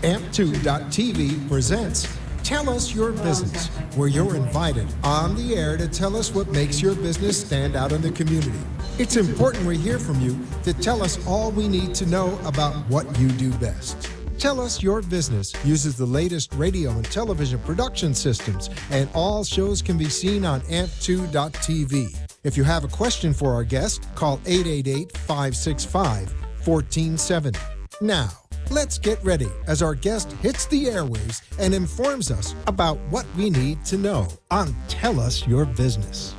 Amp2.tv presents Tell Us Your Business, where you're invited on the air to tell us what makes your business stand out in the community. It's important we hear from you to tell us all we need to know about what you do best. Tell Us Your Business uses the latest radio and television production systems, and all shows can be seen on amp2.tv. If you have a question for our guest, call 888-565-1470. Now, let's get ready as our guest hits the airwaves and informs us about what we need to know on Tell Us Your Business.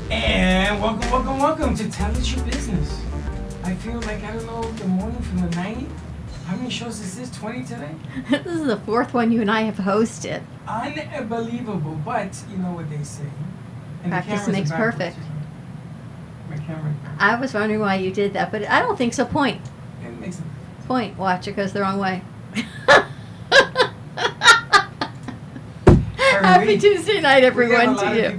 And welcome to Tell Us Your Business. I feel like, I don't know, the morning from the night. How many shows is this? 20 today? This is the fourth one you and I have hosted. Unbelievable, but you know what they say. And Practice makes perfect. My camera. I was wondering why you did that, but I don't think so. Point. It makes sense. Point. Watch, it goes the wrong way. Happy Tuesday night, everyone, to you.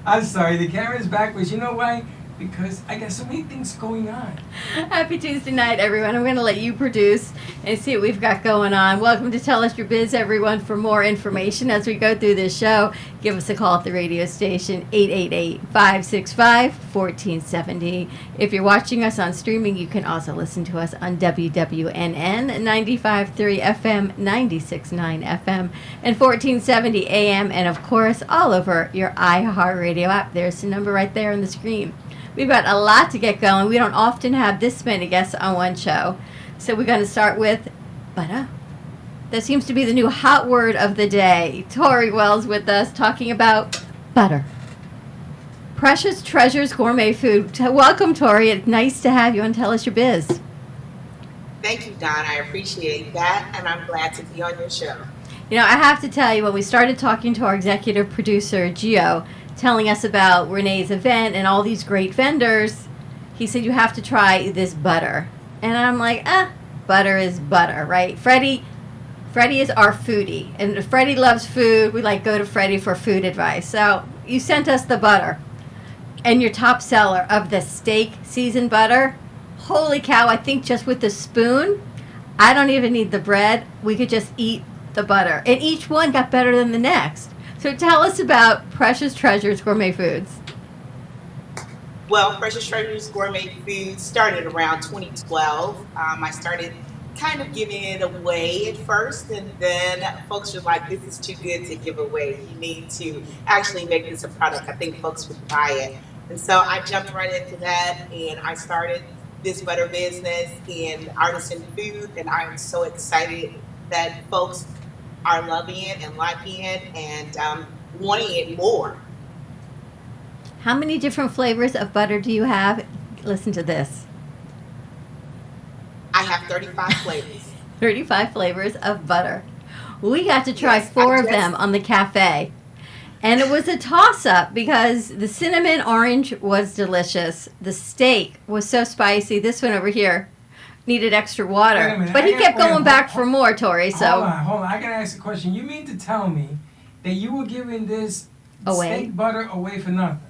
I'm sorry, the camera's backwards. You know why? Because I got so many things going on. Happy Tuesday night, everyone. I'm going to let you produce and see what we've got going on. Welcome to Tell Us Your Biz, everyone. For more information as we go through this show, give us a call at the radio station, 888-565-1470. If you're watching us on streaming, you can also listen to us on WWNN 95.3 FM, 96.9 FM, and 1470 AM, and of course, all over your iHeartRadio app. There's the number right there on the screen. We've got a lot to get going. We don't often have this many guests on one show. So we're going to start with butter. That seems to be the new hot word of the day. Tori Wells with us talking about butter. Precious Treasures Gourmet Food. Welcome, Tori. It's nice to have you on Tell Us Your Biz. Thank you, Don. I appreciate that, and I'm glad to be on your show. You know, I have to tell you, when we started talking to our executive producer, Gio, telling us about Renee's event and all these great vendors, he said, you have to try this butter. And I'm like, butter is butter, right? Freddie is our foodie. And if Freddie loves food, we go to Freddie for food advice. So you sent us the butter. And your top seller of the steak seasoned butter, holy cow, I think just with the spoon, I don't even need the bread. We could just eat the butter. And each one got better than the next. So tell us about Precious Treasures Gourmet Foods. Well, Precious Treasures Gourmet Foods started around 2012. I started kind of giving it away at first, and then folks were like, this is too good to give away. You need to actually make this a product. I think folks would buy it. And so I jumped right into that, and I started this butter business in artisan food, and I'm so excited that folks are loving it and liking it and wanting it more. How many different flavors of butter do you have? Listen to this. I have 35 flavors. 35 flavors of butter. We got to try four of them on the cafe. And it was a toss-up because the cinnamon orange was delicious. The steak was so spicy. This one over here needed extra water. But he kept going back for more, Tori. So Hold on. I gotta ask a question. You mean to tell me that you were giving this steak butter away for nothing?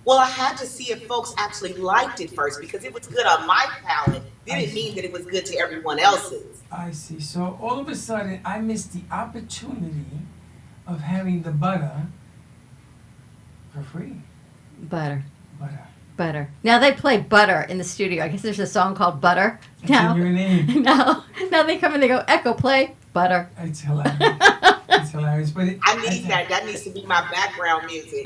Well, I had to see if folks actually liked it first, because it was good on my palate. Didn't mean that it was good to everyone else's. I see. So all of a sudden, I missed the opportunity of having the butter for free. Butter. Now they play butter in the studio. I guess there's a song called Butter. Now, your name. Now they come and they go, Echo, play butter. It's hilarious. But I need that. That needs to be my background music.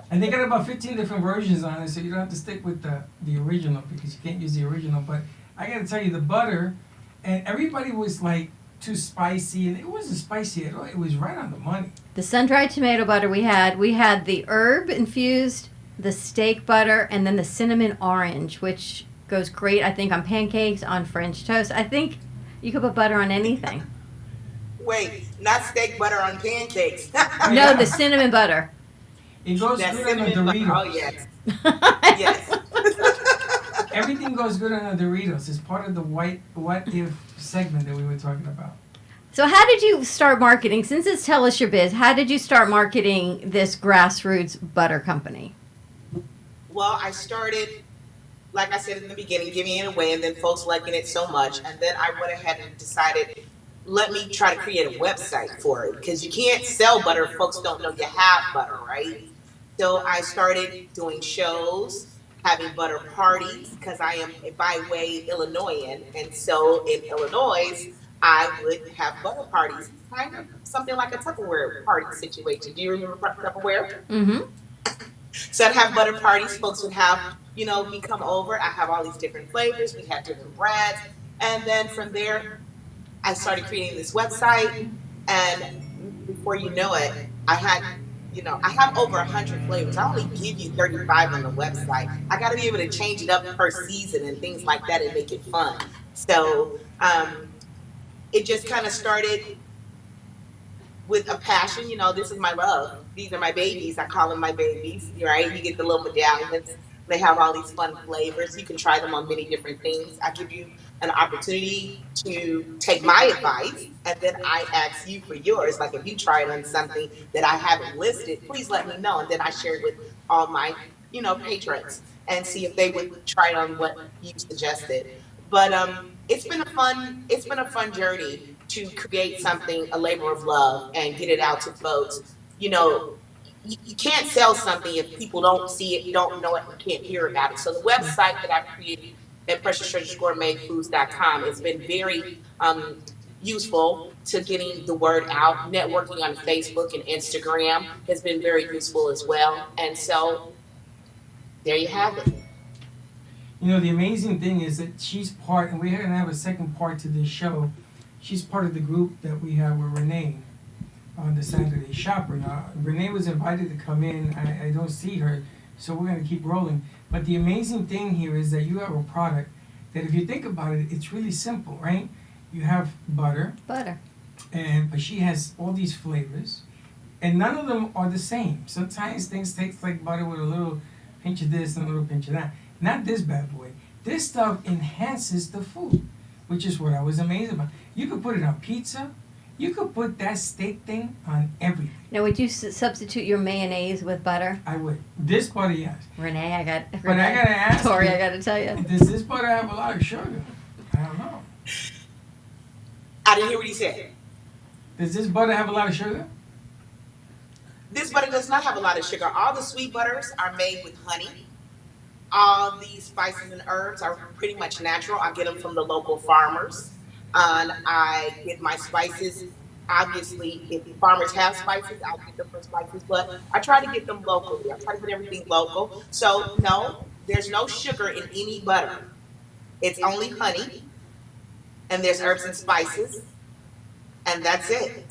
And they got about 15 different versions on it, so you don't have to stick with the original, because you can't use the original. But I got to tell you, the butter, and everybody was like too spicy, and it wasn't spicy at all. It was right on the money. The sun-dried tomato butter we had the herb infused, the steak butter, and then the cinnamon orange, which goes great, I think, on pancakes, on French toast. I think you could put butter on anything. Wait, not steak butter on pancakes. No, the cinnamon butter. It goes good on a Doritos. Oh, yes. Yes. Everything goes good on the Doritos. It's part of the what if segment that we were talking about. So how did you start marketing? Since it's Tell Us Your Biz, how did you start marketing this grassroots butter company? Well, I started, like I said in the beginning, giving it away, and then folks liking it so much, and then I went ahead and decided, let me try to create a website for it because you can't sell butter if folks don't know you have butter, right? So I started doing shows, having butter parties because I am by way Illinoisan, and so in Illinois, I would have butter parties, kind of something like a Tupperware party situation. Do you remember Tupperware? Mm-hmm. So I'd have butter parties. Folks would have, me come over. I have all these different flavors. We had different brands. And then from there, I started creating this website. And before you know it, I have over 100 flavors. I only give you 35 on the website. I got to be able to change it up per season and things like that and make it fun. So it just kind of started with a passion. This is my love. These are my babies. I call them my babies, right? You get the little medallions. They have all these fun flavors. You can try them on many different things. I give you an opportunity to take my advice, and then I ask you for yours. Like if you try it on something that I haven't listed, please let me know, and then I share it with all my, patrons and see if they would try it on what you suggested. But it's been a fun journey to create something, a labor of love, and get it out to folks. You know, you can't sell something if people don't see it, don't know it, or can't hear about it. So the website that I've created at PreciousTreasuresGourmetFoods.com has been very useful to getting the word out. Networking on Facebook and Instagram has been very useful as well. And so there you have it. The amazing thing is that she's part, and we're going to have a second part to this show. She's part of the group that we have with Renee on the Saturday Shopper. Now, Renee was invited to come in. I don't see her, so we're going to keep rolling. But the amazing thing here is that you have a product that, if you think about it, it's really simple, right? You have butter, Butter. but she has all these flavors, and none of them are the same. Sometimes things taste like butter with a little pinch of this and a little pinch of that. Not this bad boy. This stuff enhances the food, which is what I was amazed about. You could put it on pizza. You could put that steak thing on everything. Now, would you substitute your mayonnaise with butter? I would. This butter, yes. Renee, I got to ask Tori, you, I got to tell you. does this butter have a lot of sugar? I don't know. I didn't hear what he said. Does this butter have a lot of sugar? This butter does not have a lot of sugar. All the sweet butters are made with honey. All these spices and herbs are pretty much natural. I get them from the local farmers. And I get my spices. Obviously, if the farmers have spices, I'll get them from spices. But I try to get them locally. I try to get everything local. So, no, there's no sugar in any butter. It's only honey. And there's herbs and spices. And that's it.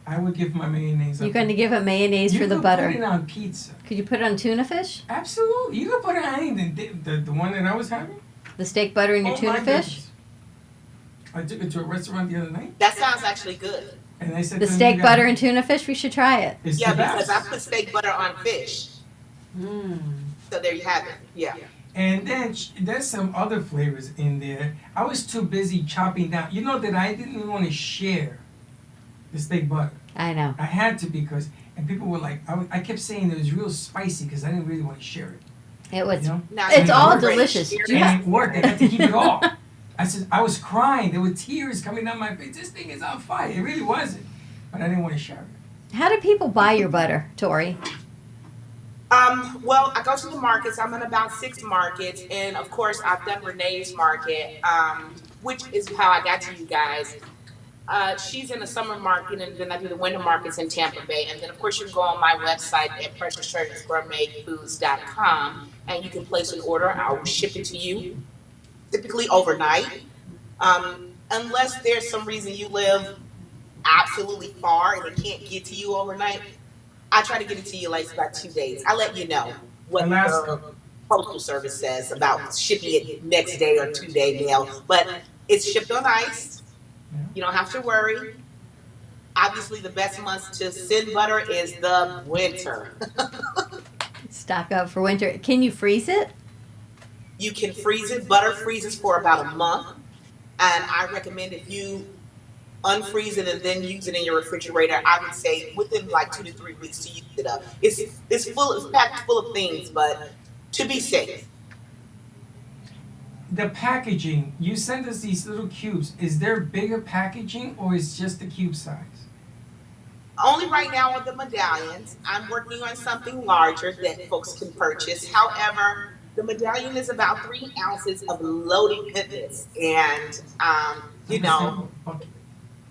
I would give my mayonnaise. You're going to give it mayonnaise for the butter. You could put it on pizza. Could you put it on tuna fish? Absolutely. You could put it on anything. The one that I was having. The steak butter in your tuna my fish? goodness. I took it to a restaurant the other night, That sounds actually good. and they said The to me, steak "You butter gotta- and tuna fish? We should try it. It's Yeah, the best." because I put steak butter on fish. So there you have it. Yeah. And then there's some other flavors in there. I was too busy chopping down. You know that I didn't want to share the steak butter. I know. I had to and people were like, I kept saying it was real spicy because I didn't really want to share it. It was. You know? Now, It's you all already delicious. shared Do you it. And it worked. I had to keep it all. I was crying. There were tears coming down my face. This thing is on fire. It really wasn't. But I didn't want to share it. How do people buy your butter, Tori? Well, I go to the markets. I'm in about 6 markets, and of course, I've done Renee's market, which is how I got to you guys. She's in the summer market, and then I do the winter markets in Tampa Bay. And then, of course, you can go on my website at PreciousTreasuresGourmetFoods.com, and you can place an order. I'll ship it to you, typically overnight. Unless there's some reason you live absolutely far and it can't get to you overnight, I try to get it to you like about 2 days. I let you know what Alaska. the postal service says about shipping it next day or 2-day mail, but it's shipped on ice. You don't have to worry. Obviously, the best months to send butter is the winter. Stock up for winter. Can you freeze it? You can freeze it. Butter freezes for about a month. And I recommend if you unfreeze it and then use it in your refrigerator, I would say within like 2 to 3 weeks to use it up. It's packed full of things, but to be safe. The packaging, you send us these little cubes. Is there bigger packaging or is just the cube size? Only right now with the medallions. I'm working on something larger that folks can purchase. However, the medallion is about 3 ounces of loaded goodness. And, you Like a know, sample bucket.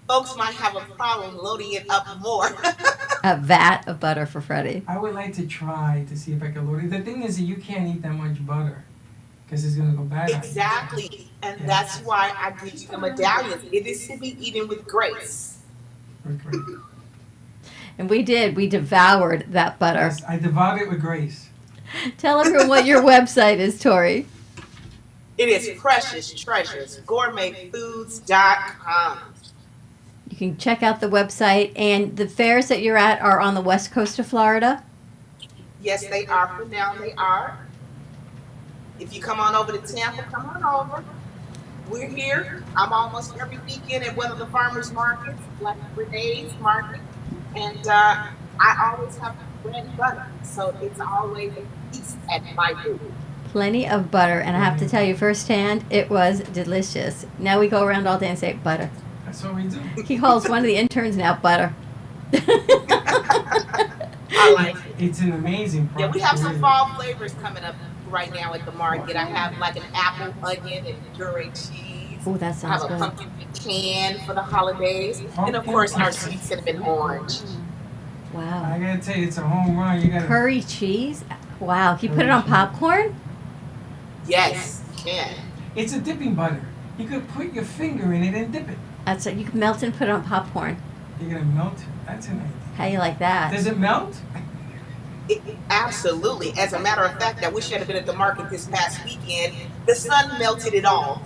folks might have a problem loading it up more. A vat of butter for Freddie. I would like to try to see if I can load it. The thing is that you can't eat that much butter because it's gonna go bad. on you. Exactly. And Yeah. that's why I give you the medallions. It is to be eaten with grace. Okay. And we did. We devoured that butter. Yes, I devoured it with grace. Tell everyone what your website is, Tori. It is Precious Treasures, gourmetfoods.com. You can check out the website. And the fairs that you're at are on the west coast of Florida. Yes, they are. For now, they are. If you come on over to Tampa, come on over. We're here. I'm almost every weekend at one of the farmers markets, like Renee's market. And I always have bread and butter. So it's always a feast at my booth. Plenty of butter. And I have to tell you firsthand, it was delicious. Now we go around all day and say butter. That's what we do. He calls one of the interns now butter. I like it. It's an amazing product. Yeah, we have some really. fall flavors coming up right now at the market. I have like an apple, onion, and puree cheese. Oh, that I have sounds a good. pumpkin pecan for the holidays. And of course, our sweet cinnamon orange. Wow. I gotta tell you, it's a home run. You gotta. Curry cheese? Wow. Can you put it on popcorn? Yes, you can. It's a dipping butter. You could put your finger in it and dip it. That's it. You can melt it and put it on popcorn. You're gonna melt it. That's an idea. How you like that? Does it melt? Absolutely. As a matter of fact, I wish I had been at the market this past weekend. The sun melted it all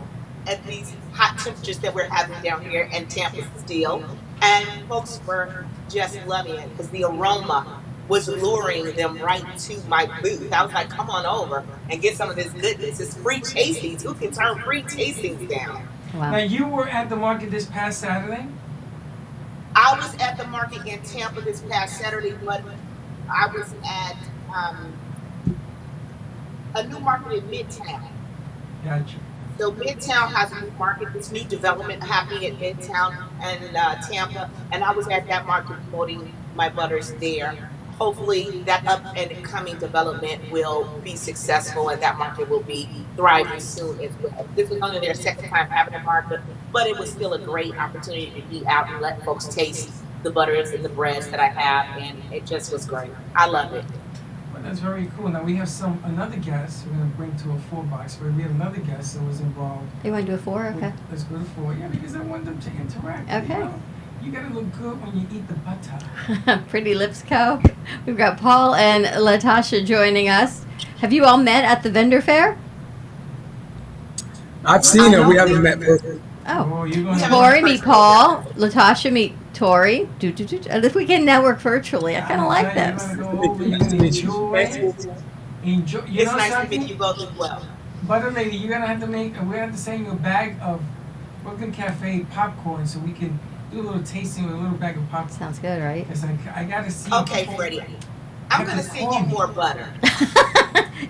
at these hot temperatures that we're having down here in Tampa still. And folks were just loving it because the aroma was luring them right to my booth. I was like, come on over and get some of this goodness. It's free tastings. Who can turn free tastings down? Now Wow. you were at the market this past Saturday. I was at the market in Tampa this past Saturday, but I was at a new market in Midtown. Gotcha. So Midtown has a new market, this new development happening at Midtown and Tampa, and I was at that market promoting my butters there. Hopefully, that up and coming development will be successful, and that market will be thriving soon as well. This was only their second time having a market, but it was still a great opportunity to be out and let folks taste the butters and the breads that I have, and it just was great. I love it. Well, that's very cool. Now we have another guest. We're gonna bring to a 4-box, but we have another guest that was involved. You want to do a 4? with- Okay. Let's go to 4. Yeah, because I want them to interact. Okay. You know? You gotta look good when you eat the butter. Pretty Lipscope. We've got Paul and Latasha joining us. Have you all met at the vendor fair? I've seen her. We haven't met personally. Oh. You're gonna. Yeah. Tori, meet Paul. Latasha, meet Tori. And if we can network virtually, I kind of like You're this. gonna go over. You're Nice to gonna meet you. enjoy it. Enjoy. You It's know nice to something? meet you both as well. Butter lady, you're gonna have to make. We're gonna have to send you a bag of Brooklyn Cafe popcorn so we can do a little tasting with a little bag of popcorn. Sounds good, right? Cause I gotta see. Okay, Freddie. I'm going to send you more butter.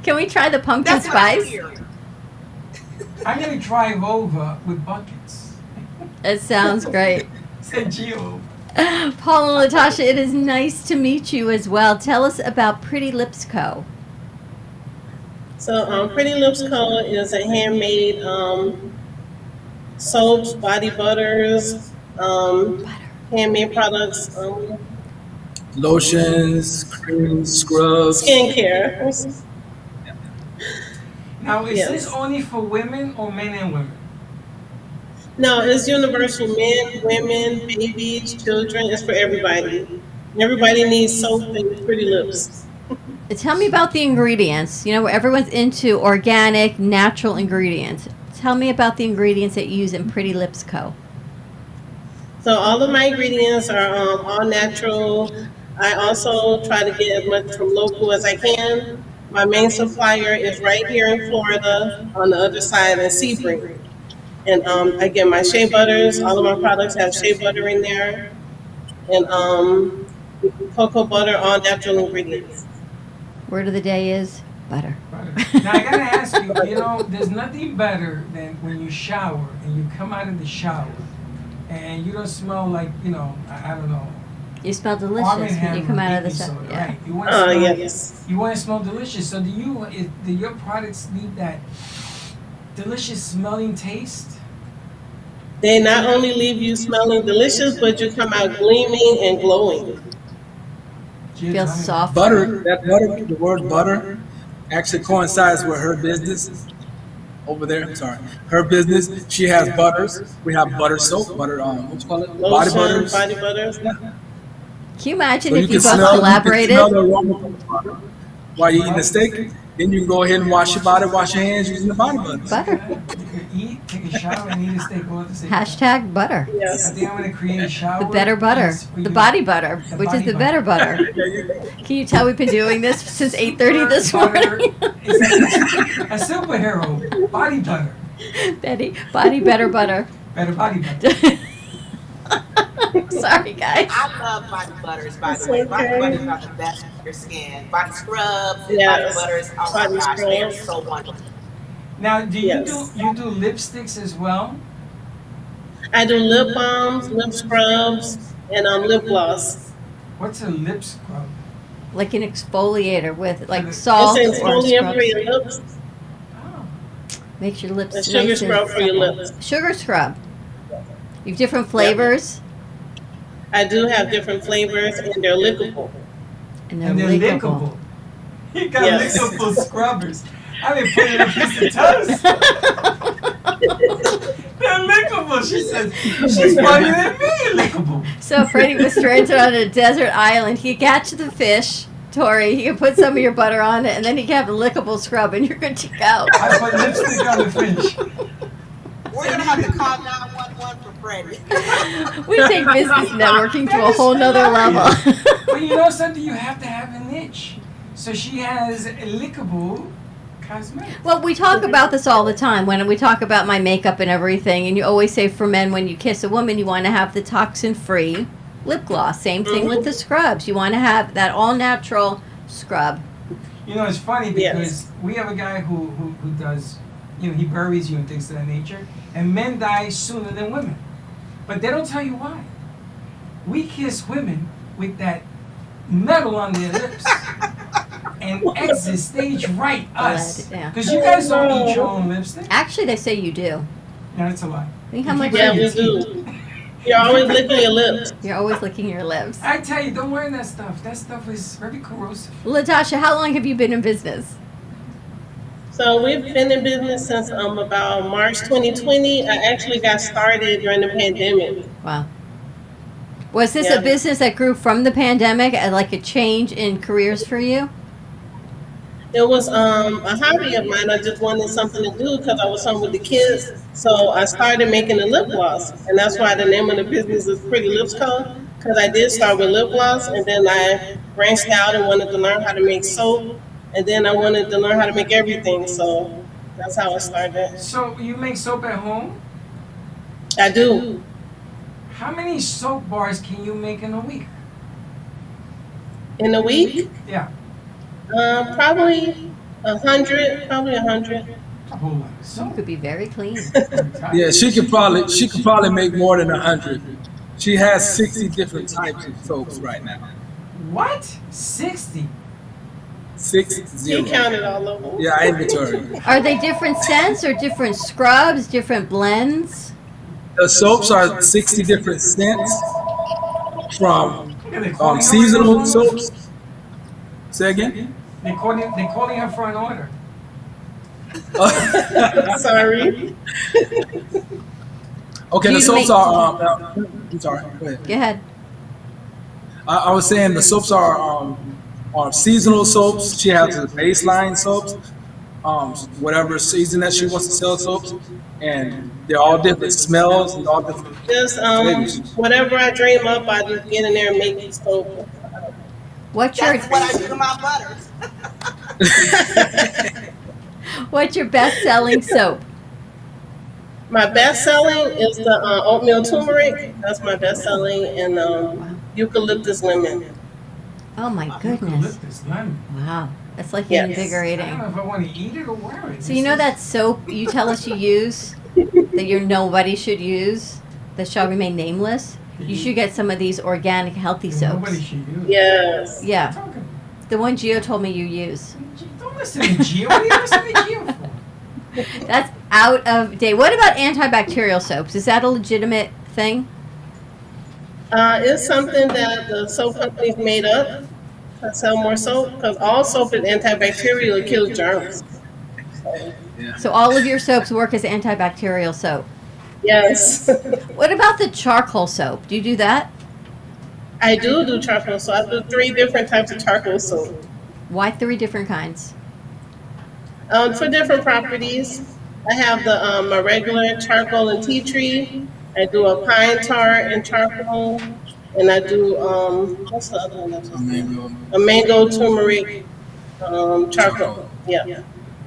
Can we try the pumpkin That's what I spice? hear. I'm gonna drive over with buckets. It sounds great. Send Gio. Paul and Latasha, it is nice to meet you as well. Tell us about Pretty Lips Co. So, Pretty Lips Co. is a handmade soaps, body butters, handmade products, Lotions, creams, scrubs. skincare. Now, is this Yes. only for women or men and women? No, it's universal. Men, women, babies, children. It's for everybody. Everybody needs soap and pretty lips. Tell me about the ingredients. You know, everyone's into organic, natural ingredients. Tell me about the ingredients that you use in Pretty Lips Co. So all of my ingredients are all natural. I also try to get as much from local as I can. My main supplier is right here in Florida on the other side in Sebring. And I get my shea butters. All of my products have shea butter in there. And cocoa butter, all natural ingredients. Word of the day is butter. Butter. butter. Now I gotta ask you, there's nothing better than when you shower and you come out of the shower and you don't smell like, I don't know. You smell Arm & delicious when you Hammer come out of the baking shower. soda, Yeah. right? You want to Oh, smell, yes. You want to smell delicious. So do your products leave that delicious smelling taste? They not only leave you smelling delicious, but you come out gleaming and glowing. Feels soft. Butter, that butter, the word butter actually coincides with her business over there. I'm sorry. Her business, she has butters. We have butter soap, butter, what you call it? Body Lotion, butters. body butters. Can you imagine So if you both you can collaborated? smell the aroma from the butter while you're eating the steak. Then you can go ahead and wash your body, wash your hands using the body butter. Butter. You could eat, take a shower, and eat a steak all at the same time. Hashtag butter. I Yes. think I'm gonna create a shower. The better butter. The body butter, which is the better butter. Can you tell we've been doing this since 8:30 this morning? It's a superhero. Body butter. Betty, body better butter. Better body butter. Sorry, guys. I love body butters, by It's the way. Body okay. butters are the best for your skin. Body scrubs and Yes. body butters, oh Body my gosh, they are scrubs. so wonderful. Now, do you Yes. do lipsticks as well? I do lip balms, lip scrubs, and lip gloss. What's a lip scrub? Like an exfoliator with like It's salt It's an or exfoliant scrub. for your lips, Oh, Makes your lips a sugar nice and scrub for your supple. lips. Sugar scrub. You have different flavors, I do have different flavors, and they're lickable. and and they're they're lickable. You got Yes. lickable scrubbers. I didn't put it in a piece of toast. They're lickable. She says she's funnier than me. Lickable. So if Freddie was stranded on a desert island, he could catch the fish, Tori. He could put some of your butter on it, and then he could have a lickable scrub, and you're good to go. I put lipstick on the fish. We're gonna have to call 911 for Freddie. We take business networking to a whole nother level. But you know something? You have to have a niche. So she has a lickable cosmetics. Well, we talk about this all the time when we talk about my makeup and everything, and you always say for men, when you kiss a woman, you want to have the toxin-free lip gloss. Same thing with the scrubs. You want to have that all-natural scrub. You know, it's funny because Yes. we have a guy who does, he buries you and things of that nature, and men die sooner than women. But they don't tell you why. We kiss women with that metal on their lips and exit stage right us. Yeah. Because you guys don't eat your own lipstick. Actually, they say you do. No, that's a lie. Think how much Yeah, Keep we it in your do. You're always licking your lips. you're always licking your lips. I tell you, don't wear that stuff. That stuff is very corrosive. Latasha, how long have you been in business? So we've been in business since about March 2020. I actually got started during the pandemic. Wow. Was this Yeah. a business that grew from the pandemic, like a change in careers for you? It was a hobby of mine. I just wanted something to do because I was home with the kids. So I started making a lip gloss, and that's why the name of the business is Pretty Lipscope. Because I did start with lip gloss, and then I branched out and wanted to learn how to make soap, and then I wanted to learn how to make everything. So that's how I started. So you make soap at home? I do. How many soap bars can you make in a week? In a week, Yeah, probably 100. Probably 100. a whole lot of You soap. could be very clean. Yeah, she could probably make more than 100. She has 60 different types of soaps right now. What? 60? 60. You counted all of them. Yeah, inventory. Are they different scents or different scrubs, different blends? The soaps are 60 different scents from Yeah, they calling her seasonal right now? soaps. Say again? They calling her for an order. Sorry. Okay, Do the you soaps make- are. I'm sorry. Go ahead. Go ahead. I was saying the soaps are seasonal soaps. She has the baseline soaps, whatever season that she wants to sell soaps, and they're all different smells and all different. Just whatever I dream up, I just get in there and make it soap. What's your That's what I do to my butters. What's your best-selling soap? My best selling is the oatmeal turmeric. That's my best selling, and eucalyptus lemon. Oh my goodness! Eucalyptus lemon. Wow. it. It's like Yes. I don't invigorating. know if I want to eat it or wear it. So you know that soap you tell us you use that nobody should use that shall remain nameless? You should get some of these organic healthy Nobody soaps. should use it. Yes. What are Yeah, you talking about? the one Gio told me you use. Don't listen to Gio. What are you listening to Gio for? That's out of date. What about antibacterial soaps? Is that a legitimate thing? It's something that the soap companies made up to sell more soap because all soap is antibacterial, it kills germs. So, So all of your soaps work as antibacterial soap. yes. What about the charcoal soap? Do you do that? I do charcoal soap. I do 3 different types of charcoal soap. Why 3 different kinds? For different properties. I have my regular charcoal and tea tree. I do a pine tar and charcoal. And I do, what's the other one? That's A mango. a mango turmeric charcoal. Yeah.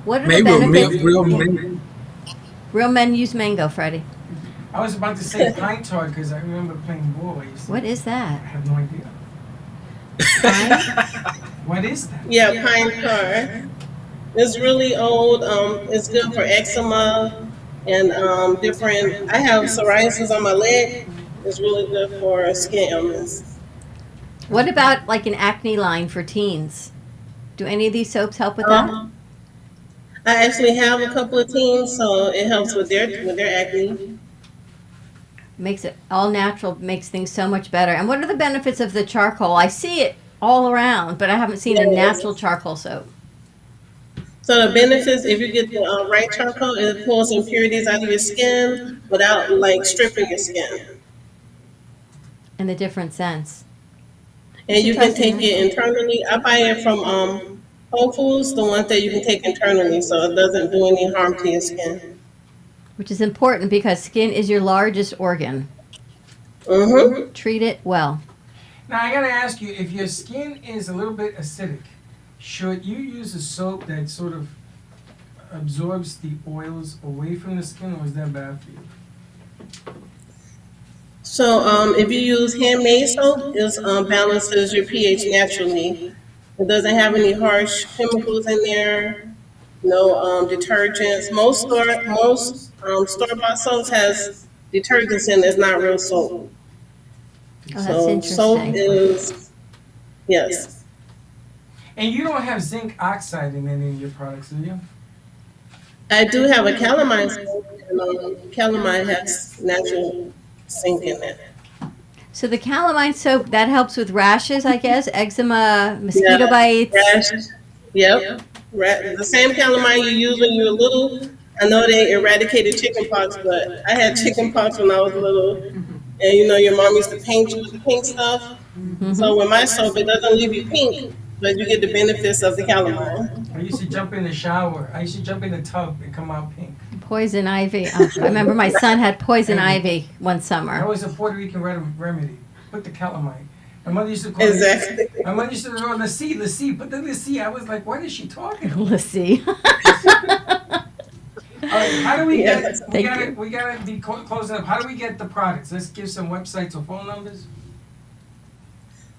What are the Mango, benefits? real mango. Real men use mango, Freddie. I was about to say pine tar because I remember playing ball. I used to- What is I that? have no idea. Pine? What is that? Yeah, pine tar. It's really old. It's good for eczema and different. I have psoriasis on my leg. It's really good for skin illness. What about like an acne line for teens? Do any of these soaps help with that? I actually have a couple of teens, so it helps with their acne. Makes it all natural, makes things so much better. And what are the benefits of the charcoal? I see it all around, but I haven't seen a Yes. natural charcoal soap. So the benefits, if you get the right charcoal, it pulls impurities out of your skin without like stripping your skin. In a different sense. And you can take it internally. I buy it from Whole Foods, the ones that you can take internally, so it doesn't do any harm to your skin. Which is important because skin is your largest organ. Mm-hmm. Treat it well. Now I gotta ask you, if your skin is a little bit acidic, should you use a soap that sort of absorbs the oils away from the skin, or is that bad for you? So if you use handmade soap, it balances your pH naturally. It doesn't have any harsh chemicals in there, no detergents. Most store-bought soaps has detergents in it. It's not real soap. Oh, that's So soap interesting. is, yes. And you don't have zinc oxide in any of your products, do you? I do have a calamine soap, and calamine has natural zinc in it. So the calamine soap, that helps with rashes, I guess, eczema, mosquito Yeah, bites. rash. Yep. The same calamine you use when you were little. I know they eradicated chickenpox, but I had chickenpox when I was little. And your mom used to paint you with the pink stuff. So with my soap, it doesn't leave you pink, but you get the benefits of the calamine. I used to jump in the shower. I used to jump in the tub and come out pink. Poison ivy. Oh, I remember my son had poison ivy one That summer. was a Puerto Rican remedy. Put the calamine. My mother used to call Exactly. it. My mother used to go, Lassie, put the Lassie. I was like, what is she talking about? Let's see. All right, how do we get? Yes. We gotta be closing up. How do we get the products? Let's give some websites or phone numbers.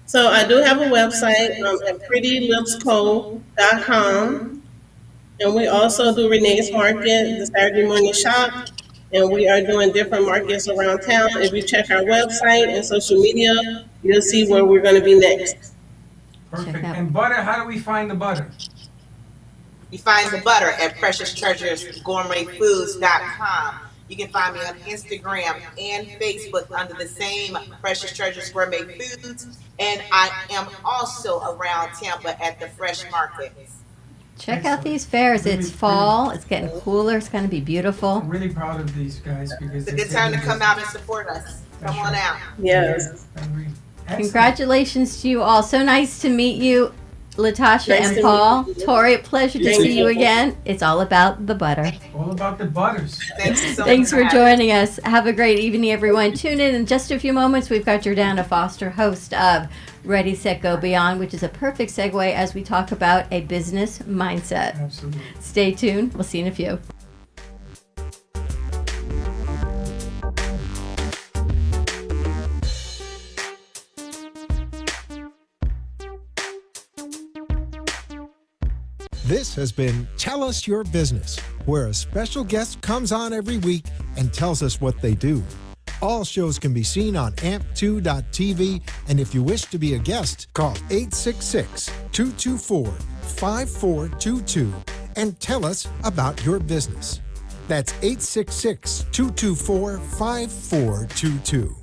So I do have a website at prettylipscope.com. And we also do Renee's Market, the Saturday morning shop. And we are doing different markets around town. If you check our website and social media, you'll see where we're going to be next. Perfect. out. And butter. How do we find the butter? You find the butter at precioustreasuresgourmetfoods.com. You can find me on Instagram and Facebook under the same Precious Treasures Gourmet Foods. And I am also around Tampa at the Fresh Markets. Check out these fairs. It's Really, fall. It's getting cooler. It's going to be beautiful. I'm really proud of these guys because It's a good time to come out and support us. Come on out. Yes. Congratulations to you all. So nice to meet you, Latasha Nice and to Paul. meet you. Tori, pleasure to Thank see you you. again. It's all about the butter. All about the butters. Thanks so Thanks much for having joining us. Have a great evening, everyone. Tune in just a few moments. We've got Jordana Foster, host of Ready, Set, Go Beyond, which is a perfect segue as we talk about a business mindset. Absolutely. Stay tuned. We'll see you in a few. has been Tell Us Your Business, where a special guest comes on every week and tells us what they do. All shows can be seen on amp2.tv, and if you wish to be a guest, call 866-224-5422 and tell us about your business. That's 866-224-5422.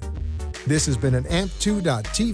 This has been an amp2.tv